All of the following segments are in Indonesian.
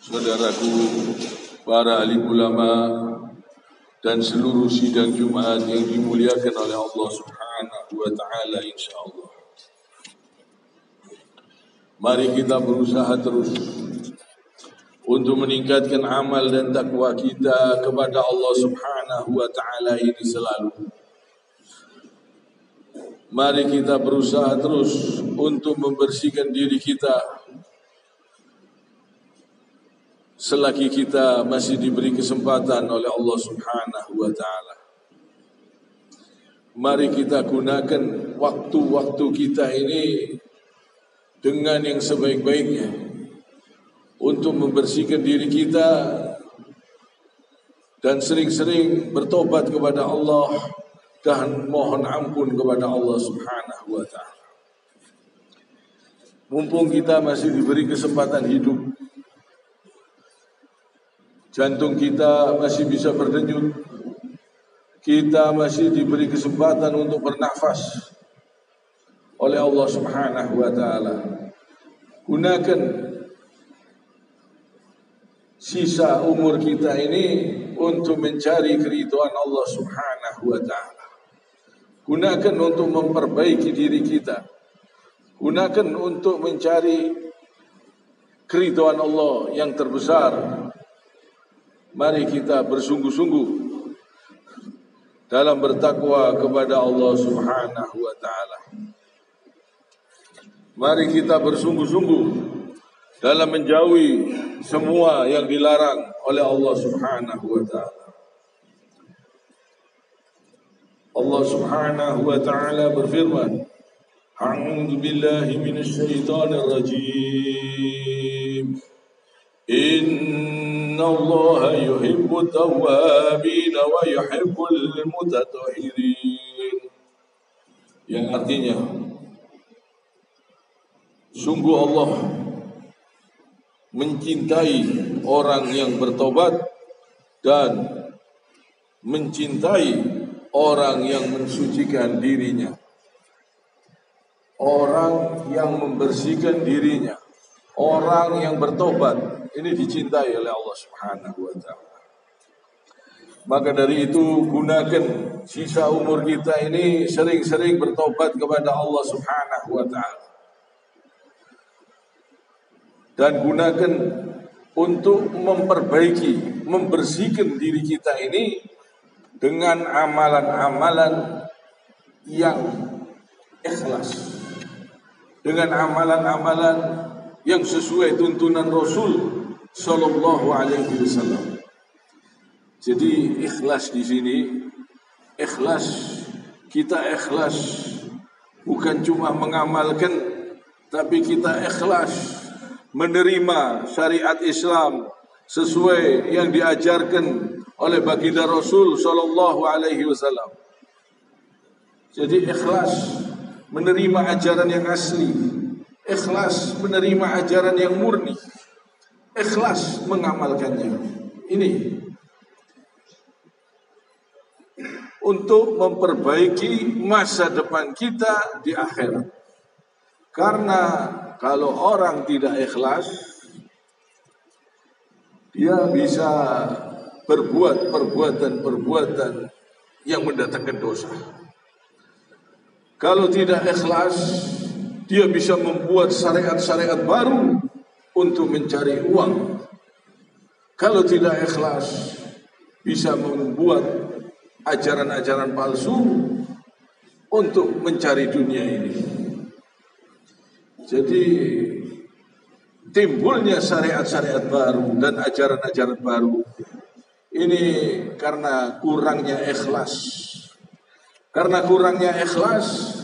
saudaraku, para alim ulama dan seluruh sidang Jumat yang dimuliakan oleh Allah Subhanahu wa taala, insyaallah. Mari kita berusaha terus untuk meningkatkan amal dan takwa kita kepada Allah Subhanahu wa taala ini selalu. Mari kita berusaha terus untuk membersihkan diri kita selagi kita masih diberi kesempatan oleh Allah Subhanahu wa taala. Mari kita gunakan waktu-waktu kita ini dengan yang sebaik-baiknya untuk membersihkan diri kita dan sering-sering bertobat kepada Allah dan mohon ampun kepada Allah Subhanahu wa taala. Mumpung kita masih diberi kesempatan hidup, jantung kita masih bisa berdenyut, kita masih diberi kesempatan untuk bernafas oleh Allah Subhanahu wa taala. Gunakan sisa umur kita ini untuk mencari keridhaan Allah Subhanahu wa taala. Gunakan untuk memperbaiki diri kita. Gunakan untuk mencari keridhaan Allah yang terbesar. Mari kita bersungguh-sungguh dalam bertakwa kepada Allah Subhanahu wa taala. Mari kita bersungguh-sungguh dalam menjauhi semua yang dilarang oleh Allah Subhanahu wa taala. Allah Subhanahu wa taala berfirman, A'udzu billahi minasyaitonir rajim. Innallaha yuhibbut tawwabin wa yuhibbul mutatahhirin. Yang artinya, sungguh Allah mencintai orang yang bertobat dan mencintai orang yang mensucikan dirinya, orang yang membersihkan dirinya, orang yang bertobat. Ini dicintai oleh Allah Subhanahu wa taala. Maka dari itu gunakan sisa umur kita ini sering-sering bertobat kepada Allah Subhanahu wa taala. Dan gunakan untuk memperbaiki, membersihkan diri kita ini dengan amalan-amalan yang ikhlas, dengan amalan-amalan yang sesuai tuntunan Rasul Sallallahu Alaihi Wasallam. Jadi ikhlas di sini, ikhlas, kita ikhlas bukan cuma mengamalkan, tapi kita ikhlas menerima syariat Islam sesuai yang diajarkan oleh baginda Rasul Sallallahu Alaihi Wasallam. Jadi ikhlas menerima ajaran yang asli, ikhlas menerima ajaran yang murni, ikhlas mengamalkannya. Ini untuk memperbaiki masa depan kita di akhirat. Karena kalau orang tidak ikhlas, dia bisa berbuat perbuatan-perbuatan yang mendatangkan dosa. Kalau tidak ikhlas, dia bisa membuat syariat-syariat baru untuk mencari uang. Kalau tidak ikhlas, bisa membuat ajaran-ajaran palsu untuk mencari dunia ini. Jadi timbulnya syariat-syariat baru dan ajaran-ajaran baru ini karena kurangnya ikhlas. Karena kurangnya ikhlas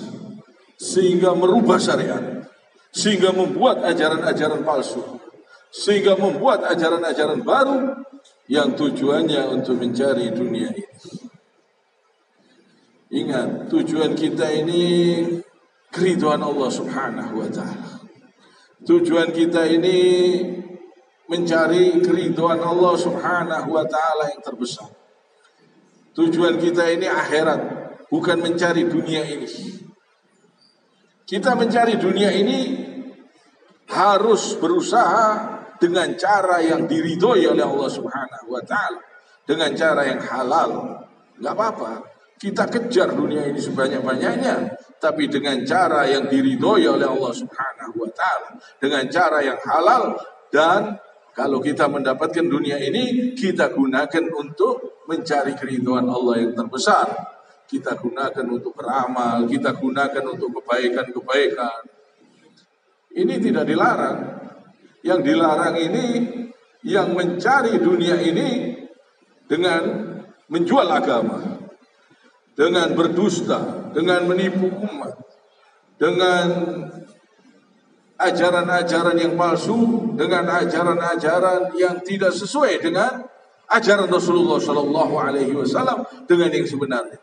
sehingga merubah syariat, sehingga membuat ajaran-ajaran palsu, sehingga membuat ajaran-ajaran baru yang tujuannya untuk mencari dunia ini. Ingat, tujuan kita ini keridhaan Allah Subhanahu wa taala. Tujuan kita ini mencari keridhaan Allah Subhanahu wa taala yang terbesar. Tujuan kita ini akhirat, bukan mencari dunia ini. Kita mencari dunia ini harus berusaha dengan cara yang diridhoi oleh Allah Subhanahu wa taala, dengan cara yang halal. Enggak apa-apa. Kita kejar dunia ini sebanyak-banyaknya, tapi dengan cara yang diridhoi oleh Allah Subhanahu wa taala, dengan cara yang halal. Dan kalau kita mendapatkan dunia ini, kita gunakan untuk mencari keridhaan Allah yang terbesar. Kita gunakan untuk beramal, kita gunakan untuk kebaikan-kebaikan. Ini tidak dilarang. Yang dilarang ini yang mencari dunia ini dengan menjual agama, dengan berdusta, dengan menipu umat, dengan ajaran-ajaran yang palsu, dengan ajaran-ajaran yang tidak sesuai dengan ajaran Rasulullah Shallallahu Alaihi Wasallam, dengan yang sebenarnya.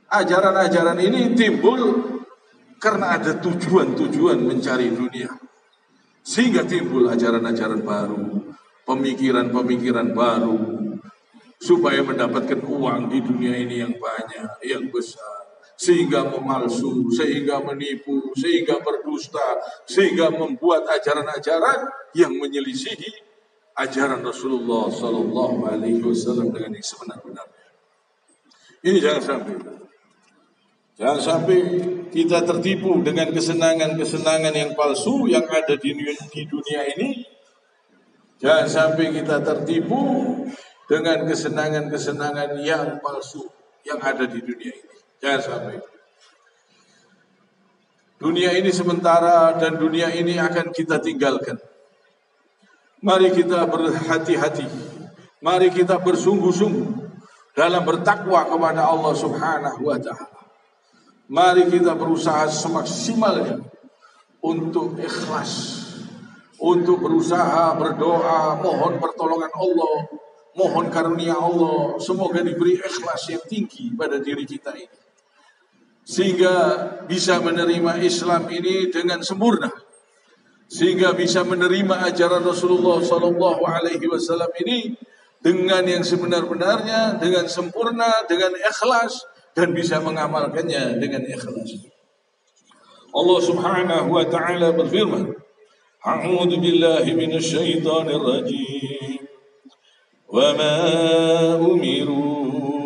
Ajaran-ajaran ini timbul karena ada tujuan-tujuan mencari dunia, sehingga timbul ajaran-ajaran baru, pemikiran-pemikiran baru, supaya mendapatkan uang di dunia ini yang banyak, yang besar, sehingga memalsu, sehingga menipu, sehingga berdusta, sehingga membuat ajaran-ajaran yang menyelisihi ajaran Rasulullah Sallallahu Alaihi Wasallam dengan yang sebenar-benarnya. Ini jangan sampai kita tertipu dengan kesenangan-kesenangan yang palsu yang ada di dunia ini. Jangan sampai kita tertipu dengan kesenangan-kesenangan yang palsu yang ada di dunia ini. Jangan sampai. Dunia ini sementara dan dunia ini akan kita tinggalkan. Mari kita berhati-hati. Mari kita bersungguh-sungguh dalam bertakwa kepada Allah Subhanahu wa taala. Mari kita berusaha semaksimalnya untuk ikhlas, untuk berusaha berdoa, mohon pertolongan Allah, mohon karunia Allah, semoga diberi ikhlas yang tinggi pada diri kita ini, sehingga bisa menerima Islam ini dengan sempurna, sehingga bisa menerima ajaran Rasulullah Sallallahu Alaihi Wasallam ini dengan yang sebenar-benarnya, dengan sempurna, dengan ikhlas, dan bisa mengamalkannya dengan ikhlas. Allah Subhanahu wa taala berfirman, A'udzu billahi minasy syaithanir rajim. Wa ma umiru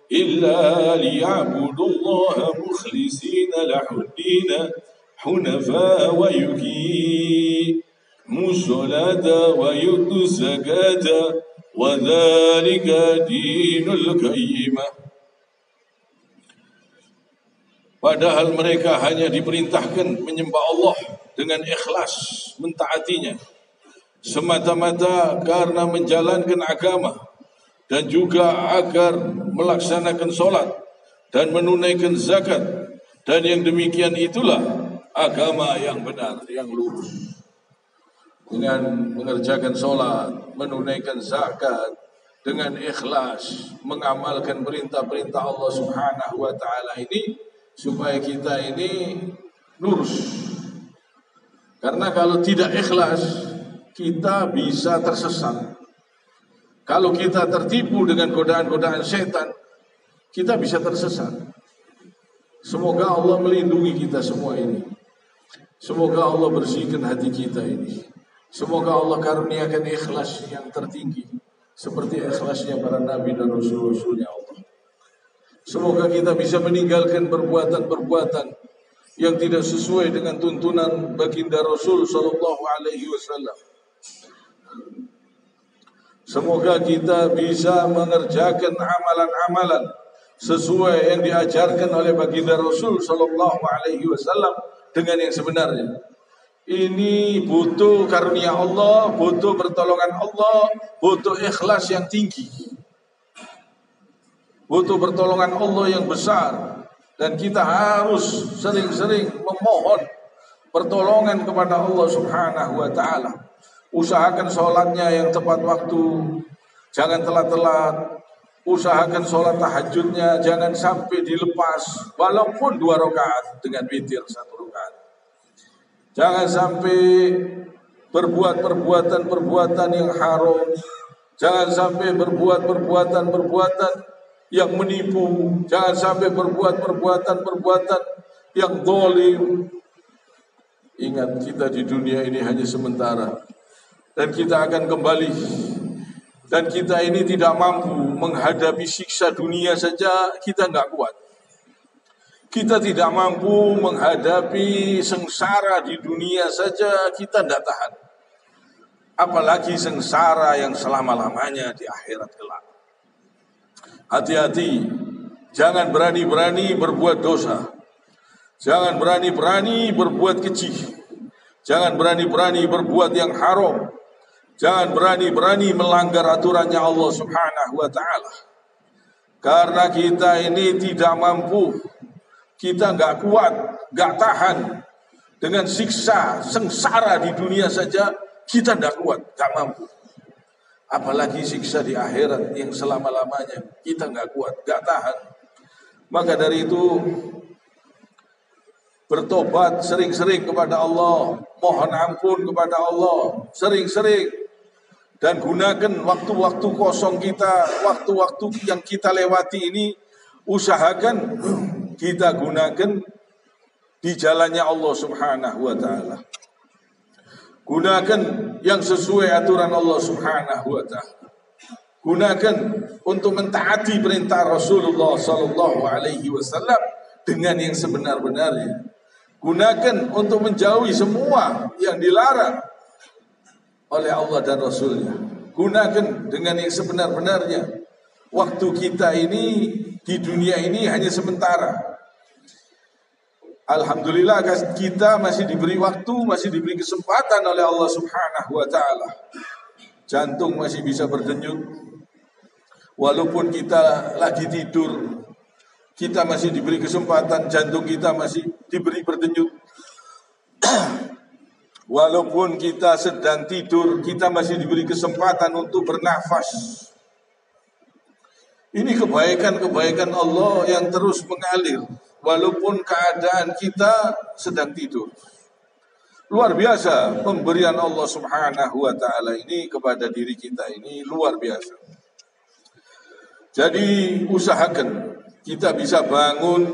illa liya'budullaha mukhlishina lahu-d-din hunafa wa yuqimu sholata wa yu'tu zakata wa dzalika dinul qayyimah. Padahal mereka hanya diperintahkan menyembah Allah dengan ikhlas, mentaatinya, semata-mata karena menjalankan agama, dan juga agar melaksanakan sholat dan menunaikan zakat. Dan yang demikian itulah agama yang benar, yang lurus. Dengan mengerjakan sholat, menunaikan zakat, dengan ikhlas, mengamalkan perintah-perintah Allah Subhanahu wa ta'ala ini, supaya kita ini lurus. Karena kalau tidak ikhlas, kita bisa tersesat. Kalau kita tertipu dengan godaan-godaan setan, kita bisa tersesat. Semoga Allah melindungi kita semua ini. Semoga Allah bersihkan hati kita ini. Semoga Allah karuniakan ikhlas yang tertinggi, seperti ikhlasnya para nabi dan rasul-rasulnya Allah. Semoga kita bisa meninggalkan perbuatan-perbuatan yang tidak sesuai dengan tuntunan baginda Rasul Sallallahu Alaihi Wasallam. Semoga kita bisa mengerjakan amalan-amalan sesuai yang diajarkan oleh baginda Rasul Sallallahu Alaihi Wasallam dengan yang sebenarnya. Ini butuh karunia Allah, butuh pertolongan Allah, butuh ikhlas yang tinggi, butuh pertolongan Allah yang besar. Dan kita harus sering-sering memohon pertolongan kepada Allah Subhanahu wa ta'ala. Usahakan sholatnya yang tepat waktu, jangan telat-telat. Usahakan sholat tahajudnya jangan sampai dilepas, walaupun 2 rakaat dengan witir 1 rakaat. Jangan sampai berbuat perbuatan-perbuatan yang haram. Jangan sampai berbuat perbuatan-perbuatan yang menipu. Jangan sampai berbuat perbuatan-perbuatan yang zalim. Ingat, kita di dunia ini hanya sementara, dan kita akan kembali. Dan kita ini tidak mampu menghadapi siksa dunia saja, kita nggak kuat. Kita tidak mampu menghadapi sengsara di dunia saja, kita tidak tahan. Apalagi sengsara yang selama-lamanya di akhirat kelak. Hati-hati, jangan berani-berani berbuat dosa. Jangan berani-berani berbuat keji. Jangan berani-berani berbuat yang haram. Jangan berani-berani melanggar aturannya Allah Subhanahu wa ta'ala. Karena kita ini tidak mampu. Kita nggak kuat, nggak tahan. Dengan siksa, sengsara di dunia saja, kita nggak kuat, nggak mampu. Apalagi siksa di akhirat yang selama-lamanya, kita nggak kuat, nggak tahan. Maka dari itu, bertobat sering-sering kepada Allah, mohon ampun kepada Allah, sering-sering. Dan gunakan waktu-waktu kosong kita, waktu-waktu yang kita lewati ini, usahakan kita gunakan di jalannya Allah Subhanahu wa ta'ala. Gunakan yang sesuai aturan Allah Subhanahu wa ta'ala. Gunakan untuk mentaati perintah Rasulullah sallallahu alaihi wasallam dengan yang sebenar-benarnya. Gunakan untuk menjauhi semua yang dilarang oleh Allah dan Rasulnya. Gunakan dengan yang sebenar-benarnya. Waktu kita ini di dunia ini hanya sementara. Alhamdulillah kita masih diberi waktu, masih diberi kesempatan oleh Allah Subhanahu wa ta'ala. Jantung masih bisa berdenyut. Walaupun kita lagi tidur, kita masih diberi kesempatan, jantung kita masih diberi berdenyut. Walaupun kita sedang tidur, kita masih diberi kesempatan untuk bernafas. Ini kebaikan-kebaikan Allah yang terus mengalir, walaupun keadaan kita sedang tidur. Luar biasa pemberian Allah Subhanahu wa ta'ala ini kepada diri kita ini, luar biasa. Jadi usahakan kita bisa bangun,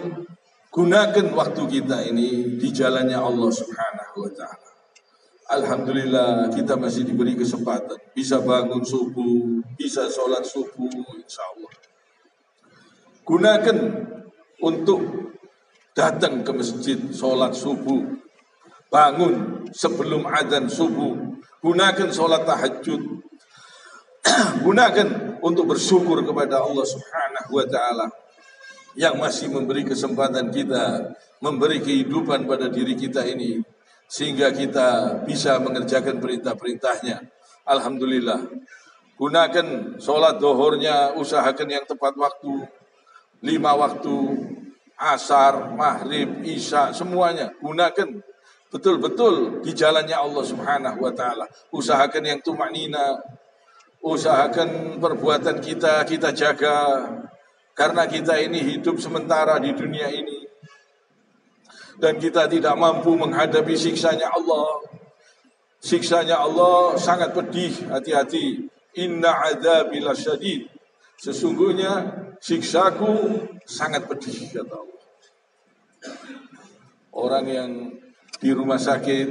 gunakan waktu kita ini di jalannya Allah Subhanahu wa ta'ala. Alhamdulillah kita masih diberi kesempatan, bisa bangun subuh, bisa sholat subuh, insya Allah. Gunakan untuk datang ke masjid, sholat subuh, bangun sebelum adzan subuh, gunakan sholat tahajud, gunakan untuk bersyukur kepada Allah Subhanahu wa ta'ala yang masih memberi kesempatan kita, memberi kehidupan pada diri kita ini, sehingga kita bisa mengerjakan perintah-perintahnya. Alhamdulillah. Gunakan sholat zuhurnya, usahakan yang tepat waktu, 5 waktu, asar, maghrib, isya, semuanya. Gunakan betul-betul di jalannya Allah Subhanahu wa ta'ala. Usahakan yang tumanina, usahakan perbuatan kita jaga. Karena kita ini hidup sementara di dunia ini. Dan kita tidak mampu menghadapi siksanya Allah. Siksanya Allah sangat pedih, hati-hati. Inna adzabi lasyadid. Sesungguhnya siksaku sangat pedih, kata Allah. Orang yang di rumah sakit,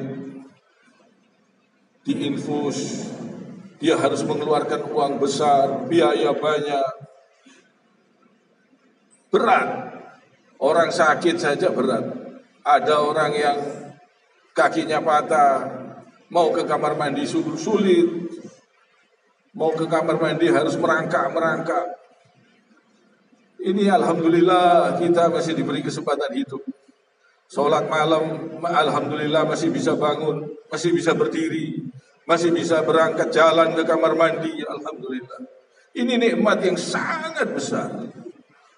diinfus, dia harus mengeluarkan uang besar, biaya banyak. Berat. Orang sakit saja berat. Ada orang yang kakinya patah, mau ke kamar mandi sulit, mau ke kamar mandi harus merangkak. Ini alhamdulillah kita masih diberi kesempatan hidup. Sholat malam, alhamdulillah masih bisa bangun, masih bisa berdiri, masih bisa berangkat jalan ke kamar mandi, alhamdulillah. Ini nikmat yang sangat besar.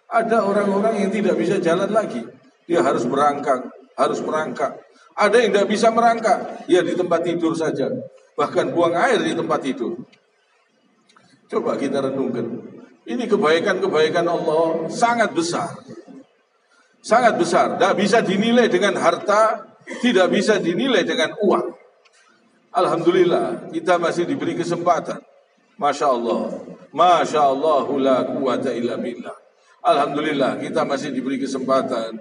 Ada orang-orang yang tidak bisa jalan lagi, dia harus merangkak. Ada yang tidak bisa merangkak, ya di tempat tidur saja, bahkan buang air di tempat tidur. Coba kita renungkan, ini kebaikan-kebaikan Allah sangat besar, sangat besar. Tidak bisa dinilai dengan harta, tidak bisa dinilai dengan uang. Alhamdulillah kita masih diberi kesempatan. Masya Allah, Masya Allah, la quwata illa billah. Alhamdulillah kita masih diberi kesempatan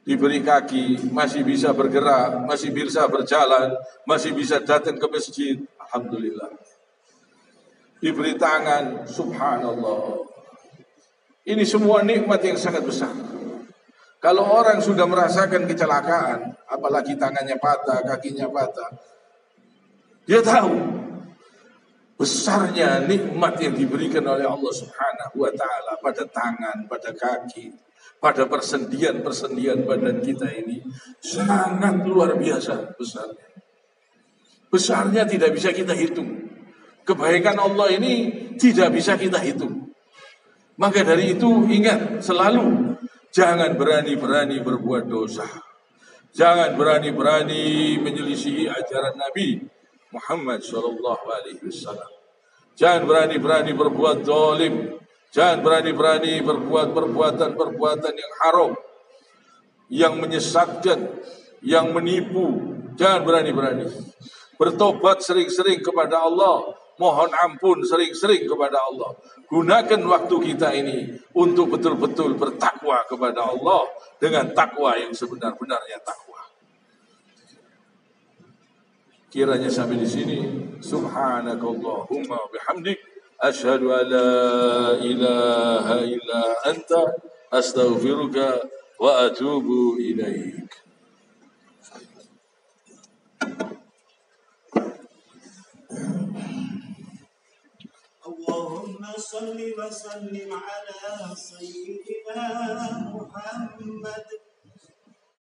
diberi kaki, masih bisa bergerak, masih bisa berjalan, masih bisa datang ke masjid, alhamdulillah. Diberi tangan, subhanallah. Ini semua nikmat yang sangat besar. Kalau orang sudah merasakan kecelakaan, apalagi tangannya patah, kakinya patah, dia tahu besarnya nikmat yang diberikan oleh Allah Subhanahu wa taala pada tangan, pada kaki, pada persendian-persendian badan kita ini sangat luar biasa besarnya. Besarnya tidak bisa kita hitung. Kebaikan Allah ini tidak bisa kita hitung. Maka dari itu ingat selalu, jangan berani-berani berbuat dosa. Jangan berani-berani menyelisihi ajaran Nabi Muhammad sallallahu alaihi wasallam. Jangan berani-berani berbuat zalim. Jangan berani-berani berbuat perbuatan-perbuatan yang haram, yang menyesatkan, yang menipu. Jangan berani-berani. Bertobat sering-sering kepada Allah. Mohon ampun sering-sering kepada Allah. Gunakan waktu kita ini untuk betul-betul bertakwa kepada Allah dengan takwa yang sebenar-benarnya takwa. Kiranya sampai di sini. Subhanakallahumma bihamdik, asyhadu an la ilaha illa anta, astaghfiruka wa atubu ilaik. اللهم صل وسلم على سيدنا محمد